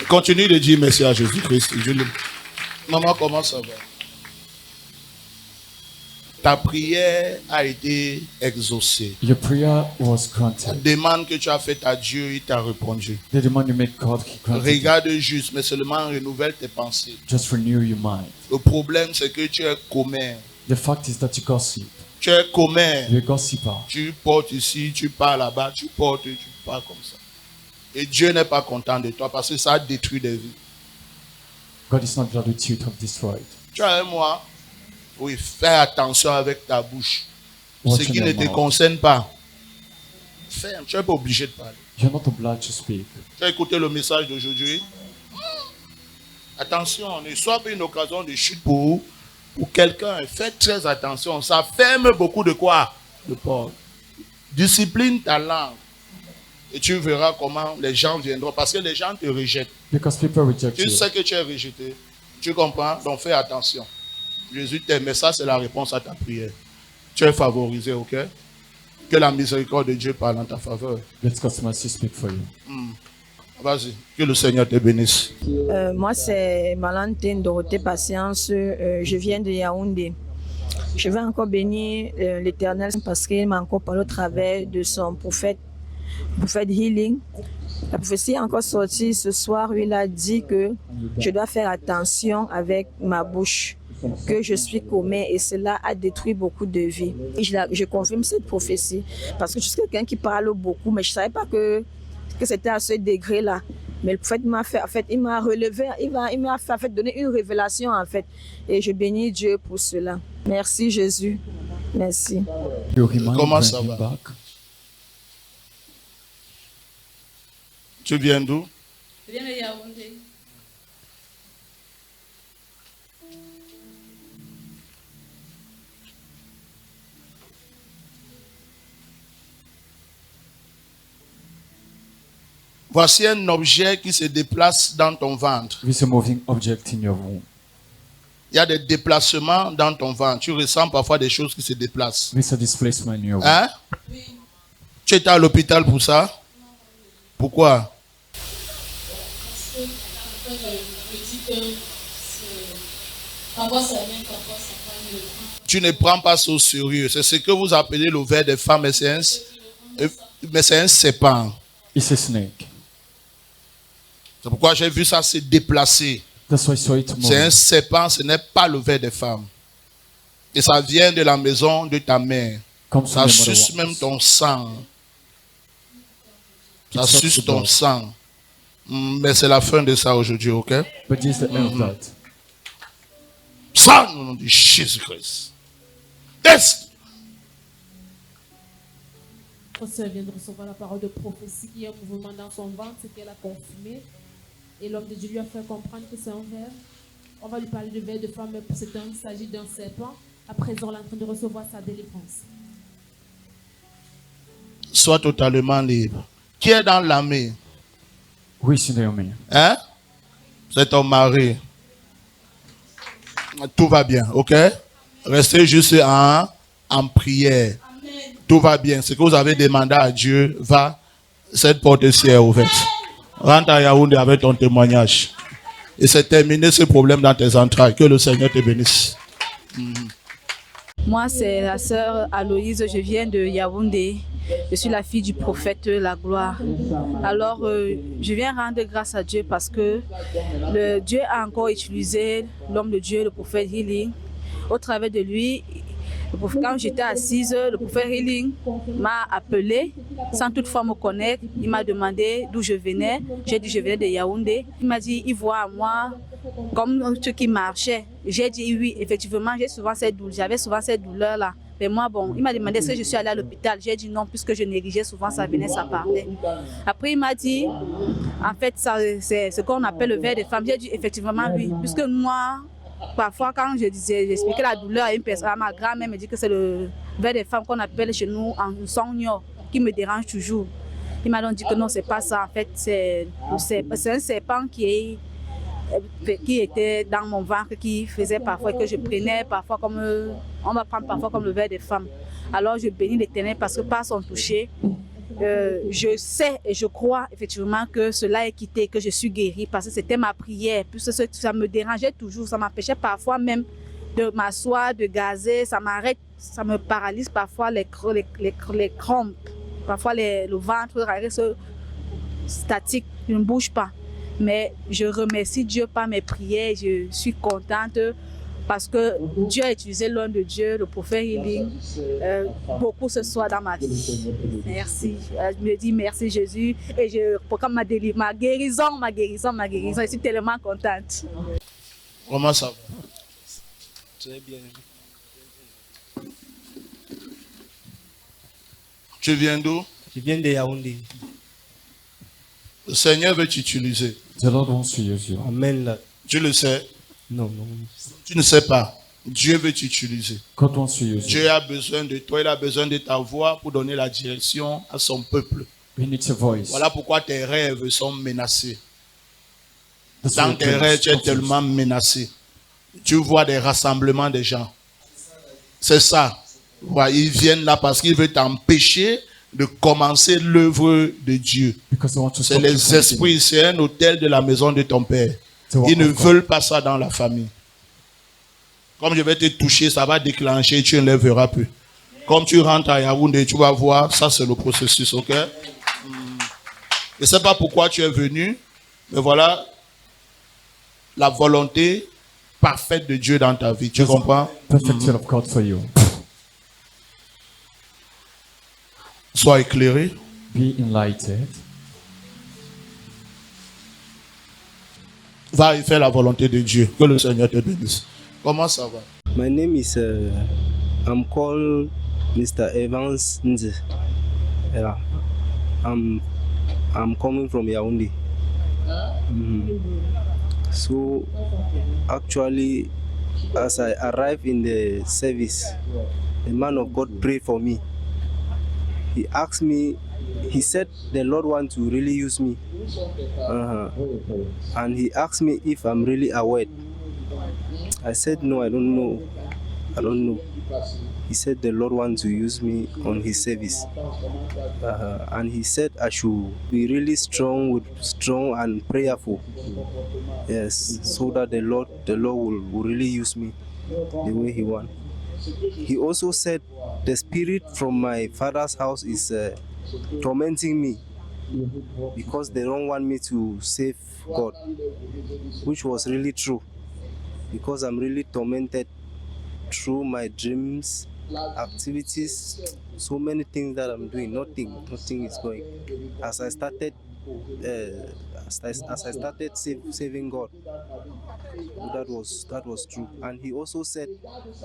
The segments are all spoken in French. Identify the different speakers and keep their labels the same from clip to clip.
Speaker 1: Continue de dire merci à Jésus-Christ. Maman, comment ça va? Ta prière a été exaucée.
Speaker 2: Your prayer was
Speaker 1: La
Speaker 2: granted.
Speaker 1: demande que tu as faite à Dieu, il t'a répondu.
Speaker 2: The demand you made God, He granted it.
Speaker 1: Regarde juste, mais seulement renouvelle tes pensées.
Speaker 2: Just renew your mind.
Speaker 1: Le problème, c'est que tu es commère.
Speaker 2: The fact is that you gossip.
Speaker 1: Tu es commère.
Speaker 2: You're a gossiper.
Speaker 1: Tu portes ici, tu pars là-bas, tu portes, tu pars comme ça. Et Dieu n'est pas content de toi parce que ça a détruit des vies.
Speaker 2: God is not glad with you to have destroyed.
Speaker 1: Tu as un moi? Oui, fais attention avec ta bouche.
Speaker 2: Watch
Speaker 1: Ce qui
Speaker 2: on
Speaker 1: ne
Speaker 2: your
Speaker 1: te
Speaker 2: mouth.
Speaker 1: concerne pas. Ferme, tu n'es pas obligé de parler.
Speaker 2: You're not obliged to speak.
Speaker 1: Tu as écouté le message d'aujourd'hui? Attention, ne soit pas une occasion de chute pour quelqu'un. Faites très attention. Ça ferme beaucoup de quoi? De porte. Discipline ta langue. Et tu verras comment les gens viendront. Parce que les gens te rejettent.
Speaker 2: Because people reject
Speaker 1: Tu
Speaker 2: you.
Speaker 1: sais que tu es rejeté. Tu comprends? Donc fais attention. Jésus t'aime. Mais ça, c'est la réponse à ta prière. Tu es favorisé, ok? Que la miséricorde de Dieu parle en ta faveur.
Speaker 2: Let God's mercy speak for you.
Speaker 1: Vas-y. Que le Seigneur te bénisse.
Speaker 3: Moi, c'est Valentine Dorothée Patience. Je viens de Yaoundé. Je vais encore bénir l'Éternel parce qu'il m'a encore parlé au travers de son prophète Healing. La prophétie est encore sortie ce soir. Il a dit que je dois faire attention avec ma bouche, que je suis commère et cela a détruit beaucoup de vies. Et je confirme cette prophétie parce que je suis quelqu'un qui parle beaucoup, mais je ne savais pas que c'était à ce degré-là. Mais le prophète m'a fait, en fait, il m'a relevé, il m'a fait, en fait, donner une révélation en fait. Et je bénis Dieu pour cela. Merci Jésus. Merci.
Speaker 2: You remind
Speaker 1: Comment ça
Speaker 2: him
Speaker 1: va?
Speaker 2: back.
Speaker 1: Tu viens d'où?
Speaker 4: Je viens de Yaoundé.
Speaker 1: Voici un objet qui se déplace dans ton ventre.
Speaker 2: With a moving object in your womb.
Speaker 1: Il y a des déplacements dans ton ventre. Tu ressens parfois des choses qui se déplacent.
Speaker 2: With a displacement in your womb.
Speaker 1: Hein? Tu étais à l'hôpital pour ça? Pourquoi?
Speaker 4: Parce que quand je me dis que parfois ça vient, parfois ça prend le temps.
Speaker 1: Tu ne prends pas ça au sérieux. C'est ce que vous appelez le ver des femmes, mais c'est un serpent.
Speaker 2: It's a snake.
Speaker 1: C'est pourquoi j'ai vu ça se déplacer.
Speaker 2: That's why I saw it
Speaker 1: C'est un
Speaker 2: moving.
Speaker 1: serpent, ce n'est pas le ver des femmes. Et ça vient de la maison de ta mère.
Speaker 2: Comes
Speaker 1: Ça
Speaker 2: from the
Speaker 1: suce
Speaker 2: mother
Speaker 1: même ton sang. Ça
Speaker 2: It sucks
Speaker 1: suce
Speaker 2: the
Speaker 1: ton
Speaker 2: blood.
Speaker 1: sang. Mais c'est la fin de ça aujourd'hui, ok?
Speaker 2: But this is the end of that.
Speaker 1: Ça, au nom de Jésus-Christ. Yes!
Speaker 4: Notre sœur vient de recevoir la parole de prophétie qui est un mouvement dans son ventre, ce qu'elle a confirmé. Et l'homme de Dieu lui a fait comprendre que c'est un ver. On va lui parler de ver de femme, mais il s'agit d'un serpent. À présent, elle est en train de recevoir sa délivrance.
Speaker 1: Sois totalement libre. Qui est dans l'armée?
Speaker 2: Who is in the army?
Speaker 1: Hein? C'est ton mari. Tout va bien, ok? Restez juste en prière. Tout va bien. Ce que vous avez demandé à Dieu va. Cette porte-ci est ouverte. Rentre à Yaoundé avec ton témoignage. Et c'est terminé ce problème dans tes entrailles. Que le Seigneur te bénisse.
Speaker 3: Moi, c'est la sœur Aloïse, je viens de Yaoundé. Je suis la fille du prophète La Gloire. Alors, je viens rendre grâce à Dieu parce que Dieu a encore utilisé l'homme de Dieu, le prophète Healing. Au travers de lui, quand j'étais assise, le prophète Healing m'a appelé sans toutefois me connaître. Il m'a demandé d'où je venais. J'ai dit je venais de Yaoundé. Il m'a dit il voit à moi comme ce qui marchait. J'ai dit oui, effectivement, j'avais souvent cette douleur-là. Mais moi, bon, il m'a demandé est-ce que je suis allée à l'hôpital. J'ai dit non, puisque je négligeais souvent, ça venait, ça partait. Après, il m'a dit, en fait, c'est ce qu'on appelle le ver des femmes. J'ai dit effectivement oui, puisque moi, parfois, quand j'expliquais la douleur à une personne, ma grand-mère me dit que c'est le ver des femmes qu'on appelle chez nous en songno, qui me dérange toujours. Il m'a donc dit que non, c'est pas ça. En fait, c'est un serpent qui était dans mon ventre, qui faisait parfois que je prenais parfois comme on va prendre parfois comme le ver des femmes. Alors je bénis l'Éternel parce que par son toucher, je sais et je crois effectivement que cela est quitté, que je suis guérie parce que c'était ma prière. Puis ça me dérangeait toujours, ça m'empêchait parfois même de m'asseoir, de gazer, ça m'arrête, ça me paralyse parfois les crampes, parfois le ventre reste statique, je ne bouge pas. Mais je remercie Dieu par mes prières, je suis contente parce que Dieu a utilisé l'homme de Dieu, le prophète Healing, beaucoup ce soir dans ma vie. Merci. Je me dis merci Jésus et je proclame ma guérison. Je suis tellement contente.
Speaker 1: Comment ça va?
Speaker 5: Très bien.
Speaker 1: Tu viens d'où?
Speaker 5: Je viens de Yaoundé.
Speaker 1: Le Seigneur veut t'utiliser.
Speaker 2: The Lord wants to use you.
Speaker 5: Amen. Là.
Speaker 1: Tu le sais?
Speaker 5: Non, non.
Speaker 1: Tu ne sais pas. Dieu veut t'utiliser.
Speaker 2: God wants to use you.
Speaker 1: Dieu a besoin de toi, il a besoin de ta voix pour donner la direction à son peuple.
Speaker 2: He needs a voice.
Speaker 1: Voilà pourquoi tes rêves sont menacés.
Speaker 2: That's
Speaker 1: Dans
Speaker 2: why
Speaker 1: tes rêves, tu es
Speaker 2: God wants.
Speaker 1: tellement menacé. Tu vois des rassemblements de gens. C'est ça. Ouais, ils viennent là parce qu'ils veulent t'empêcher de commencer l'œuvre de Dieu.
Speaker 2: Because they want to
Speaker 1: C'est
Speaker 2: stop you
Speaker 1: les
Speaker 2: from
Speaker 1: esprits, c'est un hôtel de la maison de ton père.
Speaker 2: The work
Speaker 1: Ils ne
Speaker 2: of God.
Speaker 1: veulent pas ça dans la famille. Comme je vais te toucher, ça va déclencher, tu ne les verras plus. Comme tu rentres à Yaoundé, tu vas voir, ça c'est le processus, ok? Je ne sais pas pourquoi tu es venu, mais voilà la volonté parfaite de Dieu dans ta vie. Tu comprends?
Speaker 2: Perfect will of God for you.
Speaker 1: Sois éclairé.
Speaker 2: Be enlightened.
Speaker 1: Va et fais la volonté de Dieu. Que le Seigneur te bénisse. Comment ça va?
Speaker 5: My name is, I'm called Mr. Evans Nze. Yeah. I'm coming from Yaoundé. So, actually, as I arrived in the service, the man of God prayed for me. He asked me, he said the Lord wants to really use me. And he asked me if I'm really aware. I said, no, I don't know. I don't know. He said the Lord wants to use me on his service. And he said I should be really strong and prayerful. Yes, so that the Lord will really use me the way he wants. He also said the spirit from my father's house is tormenting me because they don't want me to save God, which was really true, because I'm really tormented through my dreams, activities, so many things that I'm doing. Nothing is going. As I started saving God, that was true. And he also said,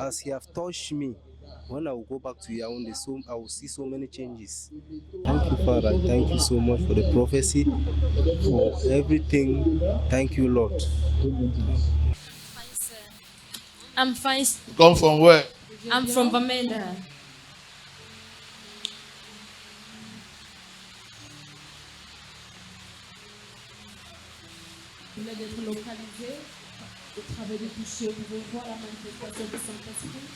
Speaker 5: as he have touched me, when I will go back to Yaoundé, so I will see so many changes. Thank you, Father. Thank you so much for the prophecy, for everything. Thank you, Lord.
Speaker 6: I'm fine.
Speaker 1: You come from where?
Speaker 6: I'm from Bamenda.
Speaker 4: Il vient d'être localisé. Au travers du toucher, vous pouvez voir la manifestation du Saint-Esprit.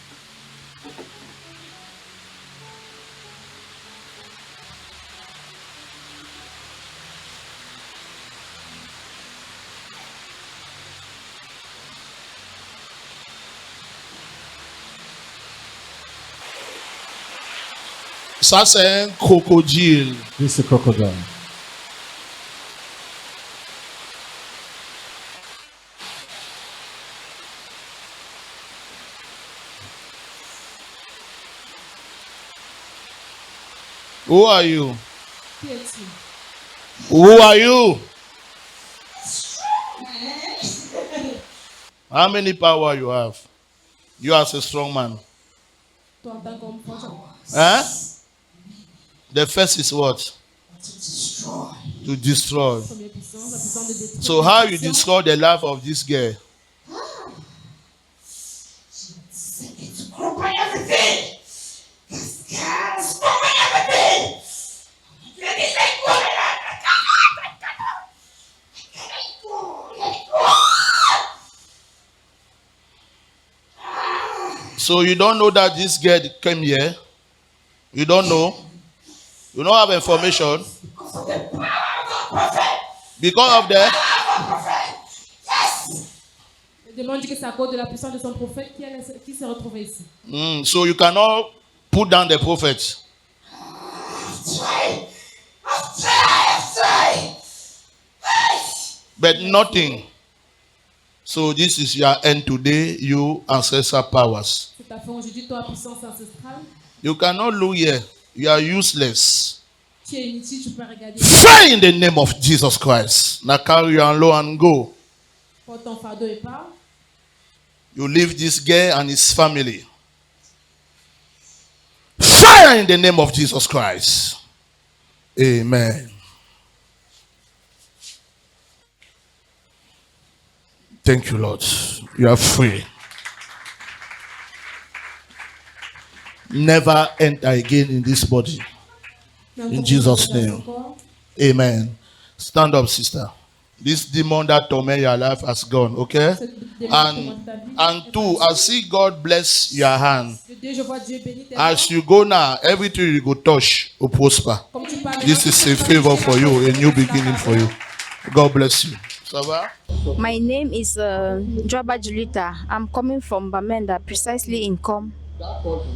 Speaker 1: Ça, c'est un crocodile.
Speaker 2: This is a crocodile.
Speaker 1: Who are you?
Speaker 4: Qui es-tu?
Speaker 1: Who are you? How many power you have? You are a strong man.
Speaker 4: Toi, en tant qu'homme fort,
Speaker 1: Huh? The first is what? To destroy.
Speaker 4: première puissance, la puissance de détruire.
Speaker 1: So how you destroy the life of this girl? So you don't know that this girl came here? You don't know? You don't have information. Because of that,
Speaker 4: Le démon dit que c'est à cause de la puissance de son prophète qui s'est retrouvé ici.
Speaker 1: so you cannot put down the prophet. But nothing. So this is your end today, you ancestral powers.
Speaker 4: C'est ta fin aujourd'hui, toi, puissance ancestrale.
Speaker 1: You cannot look here. You are useless.
Speaker 4: Tu es inutile, tu peux regarder.
Speaker 1: Fire in the name of Jesus Christ. Now carry your low and go.
Speaker 4: Porte ton fardeau et pars.
Speaker 1: You leave this guy and his family. Fire in the name of Jesus Christ. Amen. Thank you, Lord. You are free. Never enter again in this body. In Jesus' name. Amen. Stand up, sister. This demon that torment your life has gone, okay? And two, I see God bless your hand.
Speaker 4: De Dieu, je vois Dieu bénir tes
Speaker 1: As you go now, everything you go touch will prosper.
Speaker 4: Comme tu parles,
Speaker 1: This is a favor for you, a new beginning for you. God bless you. Ça va?
Speaker 7: My name is Joba Julita. I'm coming from Bamenda, precisely in Com.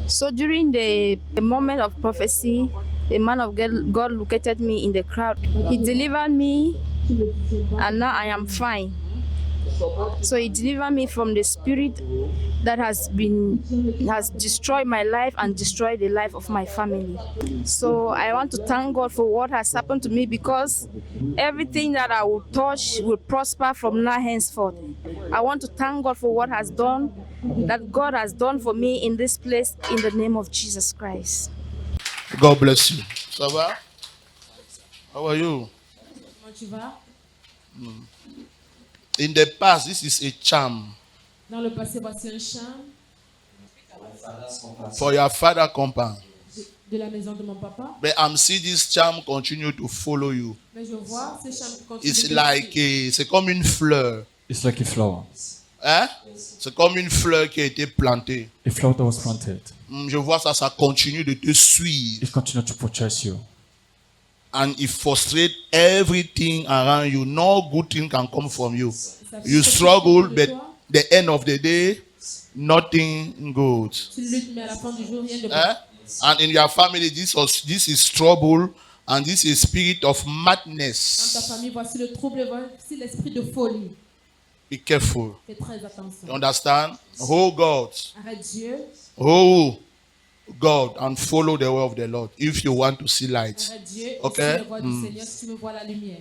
Speaker 7: So during the moment of prophecy, the man of God located me in the crowd. He delivered me, and now I am fine. So he delivered me from the spirit that has destroyed my life and destroyed the life of my family. So I want to thank God for what has happened to me, because everything that I will touch will prosper from now henceforth. I want to thank God for what that God has done for me in this place, in the name of Jesus Christ.
Speaker 1: God bless you. Ça va? How are you?
Speaker 4: Comment tu vas?
Speaker 1: In the past, this is a charm
Speaker 4: Dans le passé, voici un charme
Speaker 1: for your father compound.
Speaker 4: de la maison de mon papa.
Speaker 1: But I'm seeing this charm continue to follow you.
Speaker 4: Mais je vois ce charme qui continue.
Speaker 1: It's
Speaker 4: de
Speaker 1: like c'est comme une fleur.
Speaker 2: It's like a flower.
Speaker 1: Hein? C'est comme une fleur qui a été plantée.
Speaker 2: A flower that was planted.
Speaker 1: Je vois ça, ça continue de te suivre.
Speaker 2: It continues to protect you.
Speaker 1: And it frustrates everything around you. No good thing can come from you. You struggle, but the end of the day, nothing good.
Speaker 4: Tu luttes, mais à la fin du jour, rien de bon.
Speaker 1: Eh? And in your family, this is trouble, and this is spirit of
Speaker 4: Dans ta
Speaker 1: madness.
Speaker 4: famille, voici le trouble, voici l'esprit de folie.
Speaker 1: Be careful.
Speaker 4: Fais très attention.
Speaker 1: You understand? Oh God.
Speaker 4: Arrête Dieu.
Speaker 1: Oh God, and follow the way of the Lord if you want to see light.
Speaker 4: Arrête Dieu. Et
Speaker 1: Okay.
Speaker 4: suis la voix du Seigneur si tu veux voir la lumière.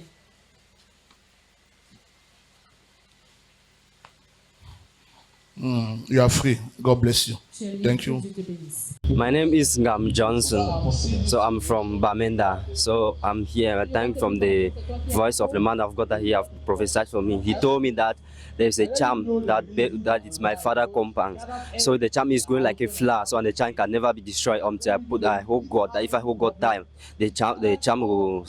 Speaker 1: You are free. God bless you.
Speaker 4: Tu es libre,
Speaker 1: Thank
Speaker 4: que
Speaker 1: you.
Speaker 4: Dieu te bénisse.
Speaker 5: My name is Ngam Johnson. So I'm from Bamenda. So I'm here. I thank from the voice of the man of God that he have prophesied for me. He told me that there's a charm that it's my father compound. So the charm is going like a flower. So and the charm can never be destroyed until I hold God. That if I hold God time, the charm will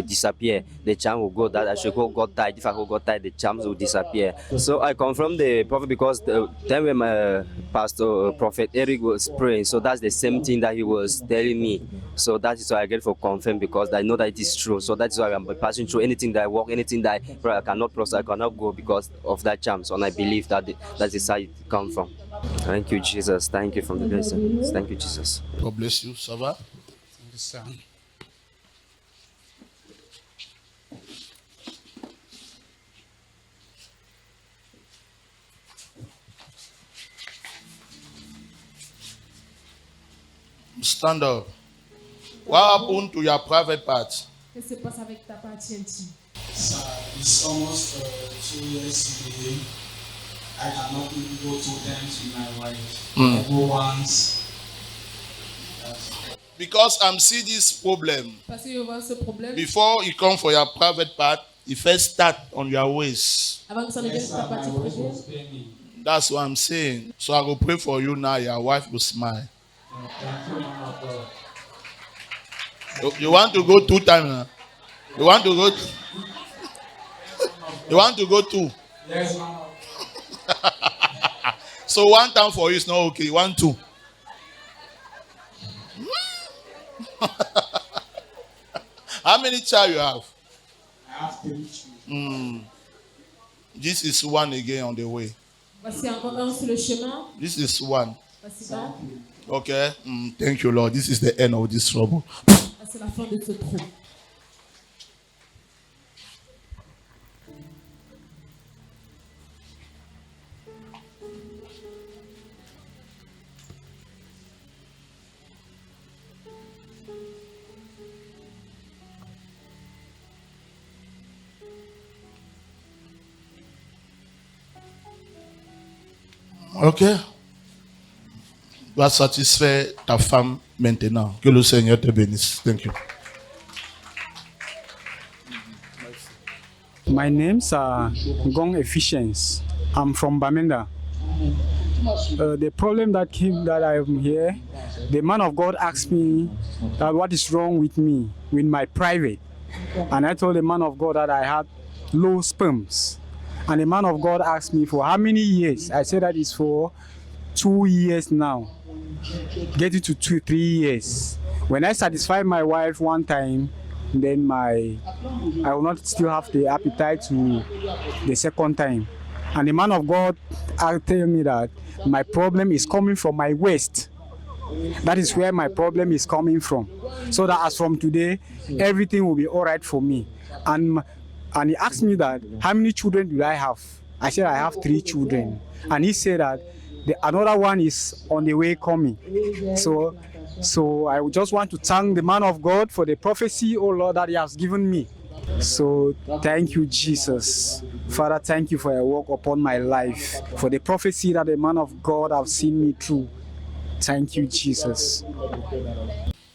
Speaker 5: disappear. The charm will go. That I should hold God tight. If I hold God tight, the charms will disappear. So I confirm the prophet because the time when my pastor prophet Eric was praying, so that's the same thing that he was telling me. So that is why I get for confirm, because I know that it is true. So that's why I'm passing through anything that I walk, anything that I cannot cross, I cannot go because of that charm. So and I believe that that is how it comes from. Thank you, Jesus. Thank you from the blessing. Thank you, Jesus.
Speaker 1: God bless you. Ça va? Stand up. What happened to your private part?
Speaker 4: Qu'est-ce qui se passe avec ta partie intime?
Speaker 8: It's almost 2 years today. I cannot even go 2 times with my wife. I go once.
Speaker 1: Because I'm seeing this problem.
Speaker 4: Parce que je vois ce problème.
Speaker 1: Before you come for your private part, you first start on your waist.
Speaker 4: Avant que ça ne vienne ta
Speaker 8: My
Speaker 4: partie
Speaker 8: wife
Speaker 4: privée.
Speaker 8: was paying.
Speaker 1: That's what I'm saying. So I will pray for you now. Your wife will smile.
Speaker 8: Thank you, man of God.
Speaker 1: You want to go 2 times now? You want to go? You want to go 2?
Speaker 8: Yes, man of God.
Speaker 1: So 1 time for you is not okay. 1, 2. How many child you have?
Speaker 8: I have 3 children.
Speaker 1: This is one again on the way.
Speaker 4: Voici encore un sur le chemin.
Speaker 1: This is one.
Speaker 4: Voici donc.
Speaker 1: Okay. Thank you, Lord. This is the end of this trouble.
Speaker 4: C'est la fin de ce trou.
Speaker 1: Ok. Va satisfaire ta femme maintenant. Que le Seigneur te bénisse. Thank you.
Speaker 9: My name's Gong Efficiency. I'm from Bamenda. The problem that I'm here, the man of God asked me that what is wrong with me, with my private. And I told the man of God that I had low sperms. And the man of God asked me for how many years. I said that it's for 2 years now. Get it to 3 years. When I satisfy my wife one time, then I will not still have the appetite to the second time. And the man of God tell me that my problem is coming from my waist. That is where my problem is coming from. So that as from today, everything will be all right for me. And he asked me that, how many children do I have? I said, I have 3 children. And he said that another one is on the way coming. So I just want to thank the man of God for the prophecy, oh Lord, that he has given me. So thank you, Jesus. Father, thank you for your work upon my life, for the prophecy that the man of God has seen me through. Thank you, Jesus.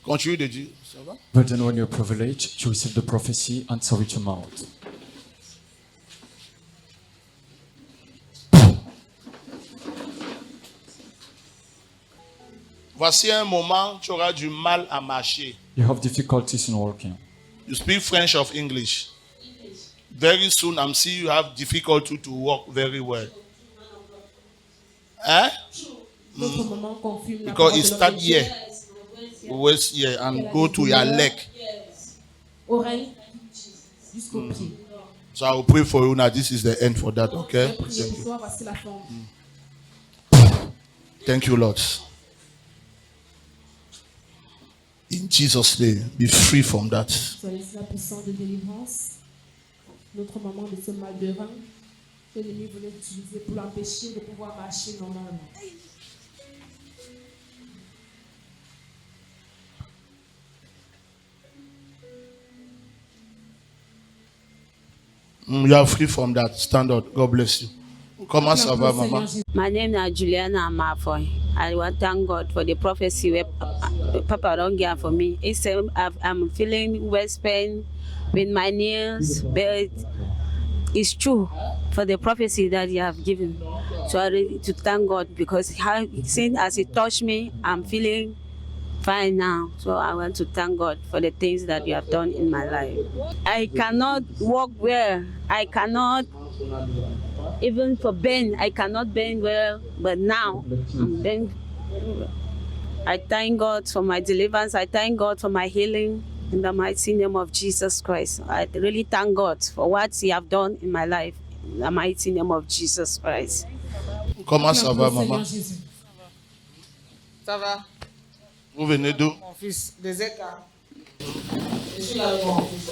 Speaker 1: Continue de dire. Ça va?
Speaker 2: But then when you're privileged to receive the prophecy, answer with your mouth.
Speaker 1: Voici un moment, tu auras du mal à marcher.
Speaker 2: You have difficulties in walking.
Speaker 1: You speak French or English? Very soon, I'm seeing you have difficulty to walk very well. Eh?
Speaker 4: D'autres moments confirment la
Speaker 1: Because
Speaker 4: parole
Speaker 1: it
Speaker 4: de l'homme
Speaker 1: start
Speaker 4: de Dieu.
Speaker 1: here, waist here, and go to your leg.
Speaker 4: Oreille jusqu'au pied.
Speaker 1: So I will pray for you now. This is the end for that, okay?
Speaker 4: Je vais prier pour toi, voici la fin.
Speaker 1: Thank you, Lord. In Jesus' name, be free from that.
Speaker 4: Soyez la puissance de délivrance. Notre maman de ce mal de rein, que l'ennemi voulait utiliser pour l'empêcher de pouvoir marcher normalement.
Speaker 1: You are free from that. Stand up. God bless you. Comment ça va, maman?
Speaker 10: My name is Juliana Mafoy. I want to thank God for the prophecy where Papa don't give for me. He said I'm feeling waist pain with my nails, but it's true for the prophecy that you have given. So I really to thank God because since as He touched me, I'm feeling fine now. So I want to thank God for the things that you have done in my life. I cannot walk well. I cannot. Even for bend, I cannot bend well, but now I'm bend. I thank God for my deliverance. I thank God for my healing in the mighty name of Jesus Christ. I really thank God for what He have done in my life in the mighty name of Jesus Christ.
Speaker 1: Comment ça va, maman?
Speaker 11: Ça va?
Speaker 1: Vous venez d'où?
Speaker 11: Mon fils, des écarts. Je suis là avec mon fils.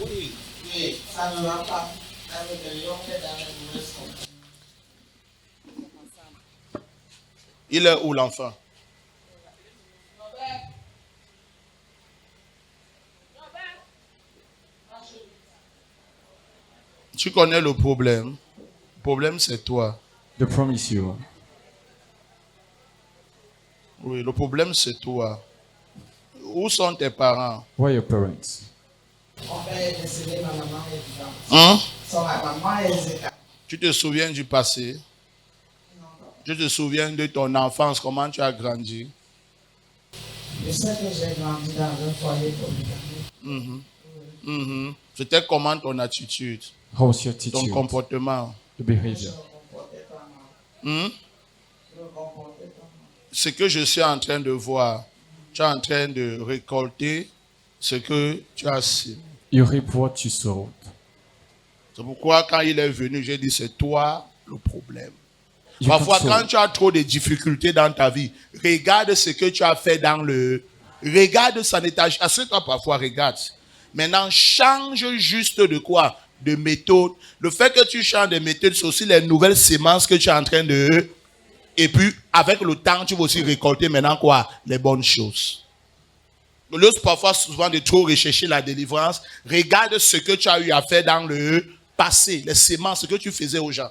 Speaker 11: Oui, oui, ça ne va pas. Avec le lion qui est dans la maison.
Speaker 1: Il est où l'enfant? Tu connais le problème. Le problème, c'est toi.
Speaker 2: The problem is you.
Speaker 1: Oui, le problème, c'est toi. Où sont tes parents?
Speaker 2: Where are your parents?
Speaker 11: Mon père est décédé, ma maman est vivante.
Speaker 1: Hein?
Speaker 11: Ma maman est écarts.
Speaker 1: Tu te souviens du passé? Tu te souviens de ton enfance, comment tu as grandi?
Speaker 11: Je sais que j'ai grandi dans un foyer polygamie.
Speaker 1: C'était comment ton attitude?
Speaker 2: How was your
Speaker 1: Ton
Speaker 2: attitude?
Speaker 1: comportement?
Speaker 2: The behavior.
Speaker 1: Ce que je suis en train de voir, tu es en train de récolter ce que tu as semé.
Speaker 2: You reap what you sowed.
Speaker 1: C'est pourquoi quand il est venu, j'ai dit c'est toi le problème.
Speaker 2: You
Speaker 1: Parfois,
Speaker 2: can
Speaker 1: quand
Speaker 2: sow.
Speaker 1: tu as trop de difficultés dans ta vie, regarde ce que tu as fait dans le... Regarde son étage. Assieds-toi parfois, regarde. Maintenant, change juste de quoi? De méthode. Le fait que tu changes de méthode, c'est aussi les nouvelles semences que tu es en train de... Et puis, avec le temps, tu vas aussi récolter maintenant quoi? Les bonnes choses. Au lieu parfois, souvent, de trop rechercher la délivrance, regarde ce que tu as eu à faire dans le passé, les semences, ce que tu faisais aux gens.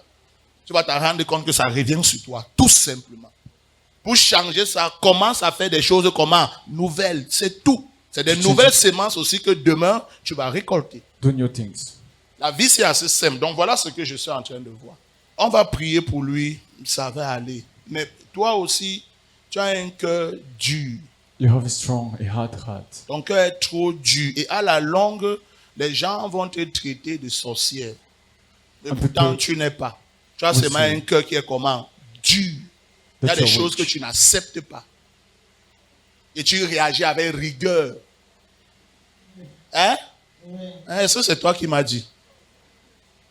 Speaker 1: Tu vas te rendre compte que ça revient sur toi, tout simplement. Pour changer ça, commence à faire des choses comment? Nouvelles, c'est tout. C'est des nouvelles semences aussi que demain, tu vas récolter.
Speaker 2: Do new things.
Speaker 1: La vie, c'est assez simple. Donc, voilà ce que je suis en train de voir. On va prier pour lui, ça va aller. Mais toi aussi, tu as un cœur dur.
Speaker 2: You have a strong, a hard heart.
Speaker 1: Ton cœur est trop dur. Et à la longue, les gens vont te traiter de sorcière. Et pourtant, tu n'es pas. Tu as seulement un cœur qui est comment? Dur. Il y a des choses que tu n'acceptes pas. Et tu réagis avec rigueur. Hein? Est-ce que c'est toi qui m'as dit?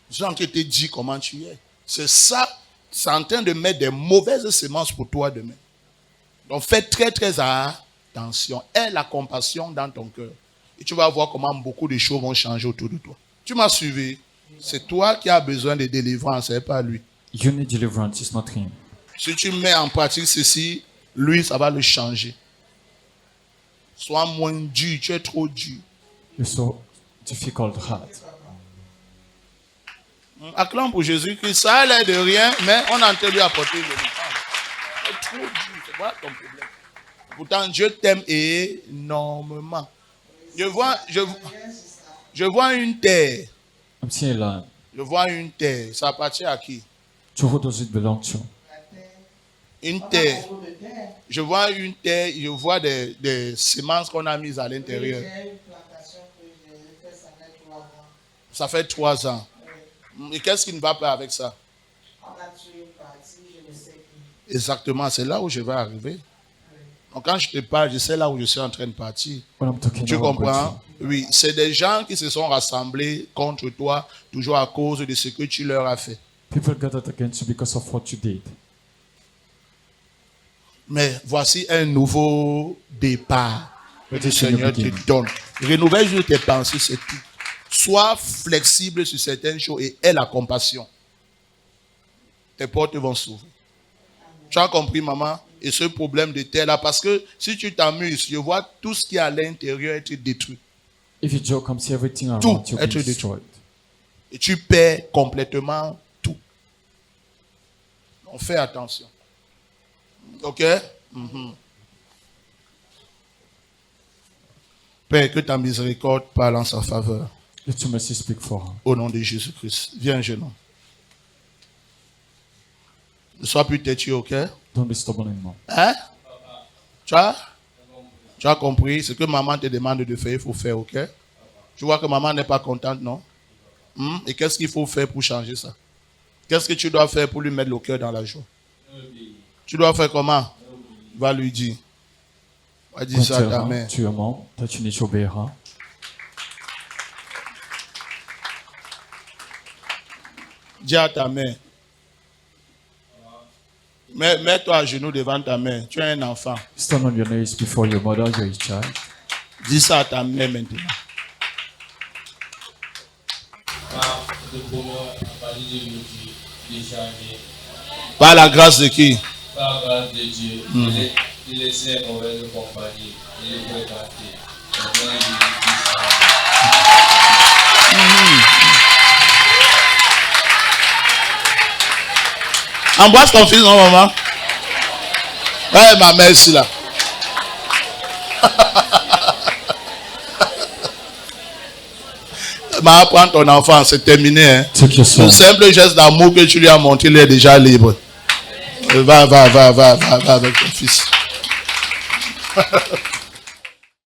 Speaker 1: Je suis en train de te dire comment tu es. C'est ça. C'est en train de mettre des mauvaises semences pour toi demain. Donc fais très très attention. Aie la compassion dans ton cœur. Et tu vas voir comment beaucoup de choses vont changer autour de toi. Tu m'as suivi? C'est toi qui as besoin de délivrance, c'est pas lui.
Speaker 2: You need deliverance, it's not him.
Speaker 1: Si tu mets en pratique ceci, lui, ça va le changer. Sois moins dur, tu es trop dur.
Speaker 2: You're so difficult heart.
Speaker 1: Acclame pour Jésus-Christ, ça a l'air de rien, mais on a entendu apporter le délivrance. C'est trop dur, c'est voilà ton problème. Pourtant, Dieu t'aime énormément. Je vois une terre.
Speaker 2: I'm seeing land.
Speaker 1: Je vois une terre. Ça appartient à qui?
Speaker 2: To who does it belong to?
Speaker 1: Une terre. Je vois une terre, je vois des semences qu'on a mises à l'intérieur. Ça fait 3 ans. Et qu'est-ce qui ne va pas avec ça? Exactement, c'est là où je vais arriver. Donc quand je te parle, je sais là où je suis en train de partir. Tu comprends? Oui, c'est des gens qui se sont rassemblés contre toi, toujours à cause de ce que tu leur as fait.
Speaker 2: People gathered against you because of what you did.
Speaker 1: Mais voici un nouveau départ que le Seigneur te donne. Renouvelle juste tes pensées, c'est tout. Sois flexible sur certaines choses et aie la compassion. Tes portes vont s'ouvrir. Tu as compris, maman? Et ce problème de terre là, parce que si tu t'amuses, je vois tout ce qui est à l'intérieur être détruit.
Speaker 2: If you joke, come see everything
Speaker 1: Tout
Speaker 2: around you
Speaker 1: être
Speaker 2: being
Speaker 1: détruit.
Speaker 2: destroyed.
Speaker 1: Et tu perds complètement tout. Donc fais attention. Ok? Père, que ta miséricorde parle en sa faveur.
Speaker 2: Let your mercy speak for her.
Speaker 1: Au nom de Jésus-Christ. Viens, genou. Ne sois plus têtu, ok?
Speaker 2: Don't be stubborn anymore.
Speaker 1: Hein? Tu as compris? Ce que maman te demande de faire, il faut faire, ok? Tu vois que maman n'est pas contente, non? Et qu'est-ce qu'il faut faire pour changer ça? Qu'est-ce que tu dois faire pour lui mettre le cœur dans la joie? Tu dois faire comment? Va lui dire. Va dire ça à ta mère.
Speaker 2: To your mom that you need to obey her.
Speaker 1: Dis à ta mère. Mets-toi à genoux devant ta mère. Tu es un enfant.
Speaker 2: Stand on your knees before your mother, you're a child.
Speaker 1: Dis ça à ta mère maintenant. Par la grâce de qui?
Speaker 12: Par la grâce de Dieu, il essaie de mauvaise compagnie, il est fréquenté.
Speaker 1: Embrasse ton fils, non, maman? Ouais, ma mère ici, là. Ma prends ton enfant, c'est terminé. Hein? Le simple geste d'amour que tu lui as montré, il est déjà libre. Va avec ton fils.